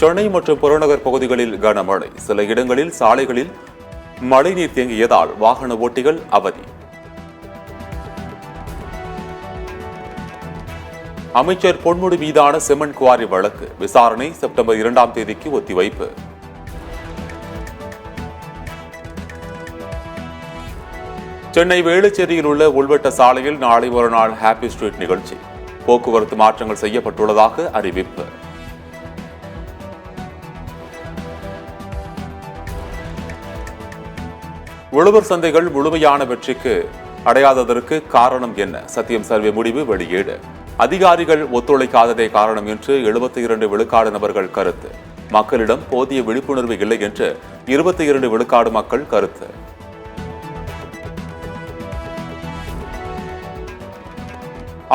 சென்னை மற்றும் புறநகர் பகுதிகளில் கனமழை. சில இடங்களில் சாலைகளில் மழைநீர் தேங்கியதால் வாகன ஓட்டிகள் அவதி. அமைச்சர் பொன்முடி மீதான சிமெண்ட் குவாரி வழக்கு விசாரணை செப்டம்பர் 2ஆம் தேதிக்கு ஒத்திவைப்பு. சென்னை வேளச்சேரியில் உள்ள உள்வட்ட சாலையில் நாளை ஒரு நாள் ஹாப்பி ஸ்ட்ரீட் நிகழ்ச்சி. போக்குவரத்து மாற்றங்கள் செய்யப்பட்டுள்ளதாக அறிவிப்பு. உழவர் சந்தைகள் முழுமையான வெற்றிக்கு அடையாததற்கு காரணம் என்ன? சத்தியம் சர்வே முடிவு வெளியீடு. அதிகாரிகள் ஒத்துழைக்காததே காரணம் என்று 72 விழுக்காடு நபர்கள் கருத்து. மக்களிடம் போதிய விழிப்புணர்வு இல்லை என்று 22 விழுக்காடு மக்கள் கருத்து.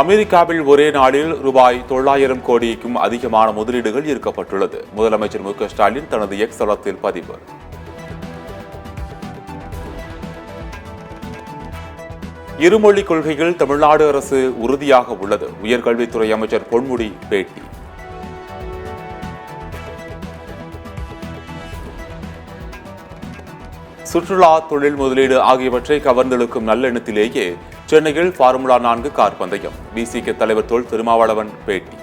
அமெரிக்காவில் ஒரே நாளில் ரூபாய் 900 கோடிக்கும் அதிகமான முதலீடுகள் ஈர்க்கப்பட்டுள்ளது. முதலமைச்சர் மு க ஸ்டாலின் தனது எக்ஸ் தளத்தில் பதிவு. இருமொழிக் கொள்கையில் தமிழ்நாடு அரசு உறுதியாக உள்ளது. உயர்கல்வித்துறை அமைச்சர் பொன்முடி பேட்டி. சுற்றுலா, தொழில் முதலீடு ஆகியவற்றை கவர்ந்தெழுக்கும் நல்லெண்ணத்திலேயே சென்னையில் ஃபார்முலா 4 கார் பந்தயம். பிசிக தலைவர் தொல் திருமாவளவன் பேட்டி.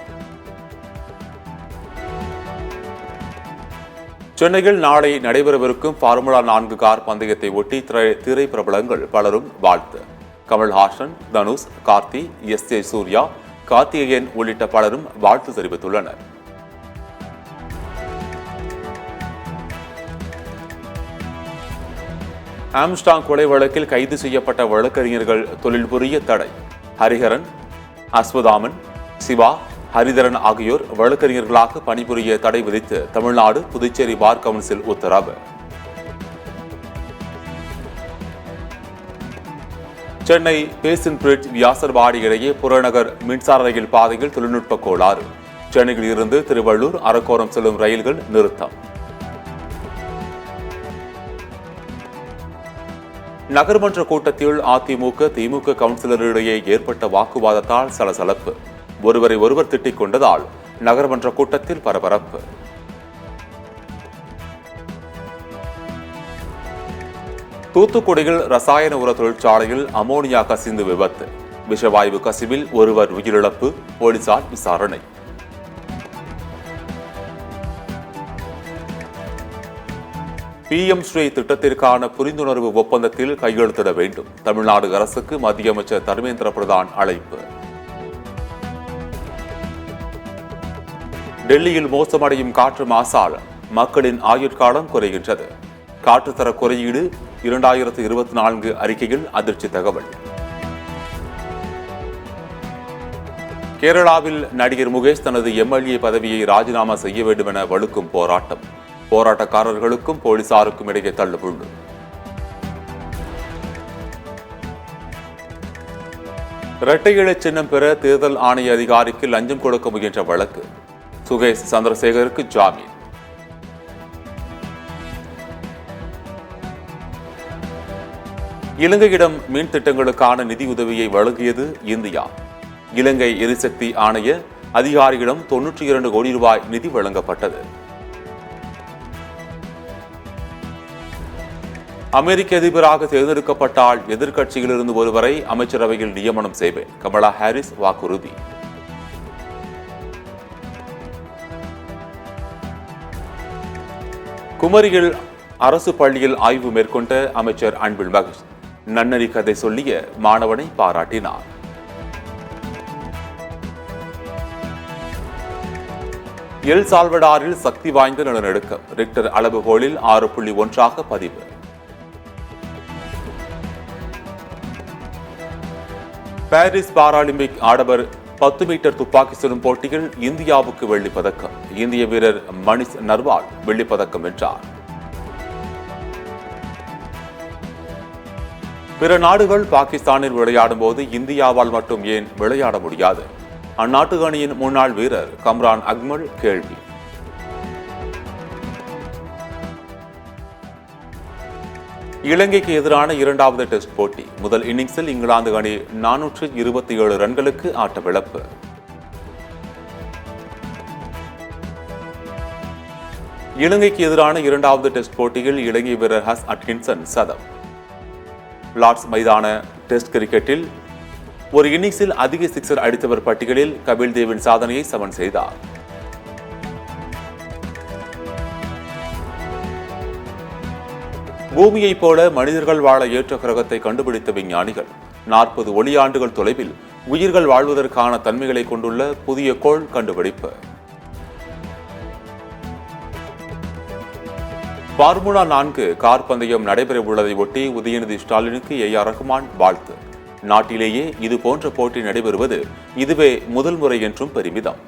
சென்னையில் நாளை நடைபெறவிருக்கும் ஃபார்முலா 4 கார் பந்தயத்தை ஒட்டி திரை பிரபலங்கள் பலரும் வாழ்த்து. கமல்ஹாசன், தனுஷ், கார்த்தி, எஸ்.ஜே. சூர்யா, கார்த்திகேயன் உள்ளிட்ட பலரும் வாழ்த்து தெரிவித்துள்ளனர். ஆம்ஸ்டாங் கொலை வழக்கில் கைது செய்யப்பட்ட வழக்கறிஞர்கள் தொழில் புரிய தடை. ஹரிஹரன், அஸ்வதாமன், சிவா, ஹரிதரன் ஆகியோர் வழக்கறிஞர்களாக பணிபுரிய தடை விதித்து தமிழ்நாடு புதுச்சேரி பார் கவுன்சில் உத்தரவு. சென்னை பேசின் பிரிட்ஜ் வியாசர்பாடி இடையே புறநகர் மின்சார ரயில் பாதையில் தொழில்நுட்ப கோளாறு. சென்னையில் இருந்து திருவள்ளூர், அரக்கோணம் செல்லும் ரயில்கள் நிறுத்தம். நகர்மன்ற கூட்டத்தில் அதிமுக, திமுக கவுன்சிலரிடையே ஏற்பட்ட வாக்குவாதத்தால் சலசலப்பு. ஒருவரை ஒருவர் திட்டிக் கொண்டதால் நகர்மன்ற கூட்டத்தில் பரபரப்பு. தூத்துக்குடியில் ரசாயன உர தொழிற்சாலையில் அமோனியா கசிந்து விபத்து. விஷவாயு கசிவில் ஒருவர் உயிரிழப்பு. போலீசார் விசாரணை. PM ஸ்ரீ திட்டத்திற்கான புரிந்துணர்வு ஒப்பந்தத்தில் கையெழுத்திட வேண்டும். தமிழ்நாடு அரசுக்கு மத்திய அமைச்சர் தர்மேந்திர பிரதான் அழைப்பு. டெல்லியில் மோசமடையும் காற்று மாசால் மக்களின் ஆயுட்காலம் குறைகின்றது. காற்றுத்தர குறியீடு 2024 அறிக்கையில் அதிர்ச்சி தகவல். கேரளாவில் நடிகர் முகேஷ் தனது MLA பதவியை ராஜினாமா செய்ய வேண்டும் என வலுக்கும் போராட்டம். போராட்டக்காரர்களுக்கும் போலீசாருக்கும் இடையே தள்ளுமுள்ளு. இரட்டை இலை சின்னம் பெற தேர்தல் ஆணைய அதிகாரிக்கு லஞ்சம் கொடுக்க முயன்ற வழக்கு. சுகேஷ் சந்திரசேகருக்கு ஜாமீன். இலங்கையிடம் மின் திட்டங்களுக்கான நிதி உதவியை வழங்கியது இந்தியா. இலங்கை எரிசக்தி ஆணைய அதிகாரியிடம் 92 கோடி ரூபாய் நிதி வழங்கப்பட்டது. அமெரிக்க அதிபராக தேர்ந்தெடுக்கப்பட்டால் எதிர்க்கட்சியிலிருந்து ஒருவரை அமைச்சரவையில் நியமனம் செய்வேன். கமலா ஹாரிஸ் வாக்குறுதி. குமரியில் அரசு பள்ளியில் ஆய்வு மேற்கொண்ட அமைச்சர் அன்பில் மகேஷ் நன்னறி கதை சொல்லிய மாணவனை பாராட்டினார். எல் சால்வடாரில் சக்தி வாய்ந்த நிலநடுக்கம். ரிக்டர் அளவுகோலில் 6.1 பதிவு. பாரிஸ் பாராலிம்பிக் ஆடவர் 10 மீட்டர் துப்பாக்கி சுடும் போட்டியில் இந்தியாவுக்கு வெள்ளிப் பதக்கம். இந்திய வீரர் மணிஷ் நர்வால் வெள்ளிப் பதக்கம் வென்றார். பிற நாடுகள் பாகிஸ்தானில் விளையாடும் போது இந்தியாவால் மட்டும் ஏன் விளையாட முடியாது? அந்நாட்டு அணியின் முன்னாள் வீரர் கம்ரான் அக்மல் கேள்வி. இலங்கைக்கு எதிரான 2வது டெஸ்ட் போட்டி. முதல் இன்னிங்ஸில் இங்கிலாந்து அணி 427 ரன்களுக்கு ஆட்டமிழப்பு. இலங்கைக்கு எதிரான இரண்டாவது டெஸ்ட் போட்டியில் இலங்கை வீரர் ஹஸ் அட்கின்சன் சதம். லார்ட்ஸ் மைதான டெஸ்ட் கிரிக்கெட்டில் ஒரு இன்னிங்ஸில் அதிக சிக்ஸர் அடித்தவர் பட்டியலில் கபில் தேவின் சாதனையை சமன் செய்தார். பூமியைப் போல மனிதர்கள் வாழ ஏற்ற கிரகத்தை கண்டுபிடித்த விஞ்ஞானிகள் 40 ஒளியாண்டுகள் தொலைவில் உயிர்கள் வாழ்வதற்கான தன்மைகளை கொண்டுள்ள புதிய கோள் கண்டுபிடிப்பு. பார்முலா 4 கார் பந்தயம் நடைபெற உள்ளதை ஒட்டி உதயநிதி ஸ்டாலினுக்கு AR ரஹ்மான் வாழ்த்து. நாட்டிலேயே இது போன்ற போட்டி நடைபெறுவது இதுவே முதல் முறை என்றும் பெருமிதம்.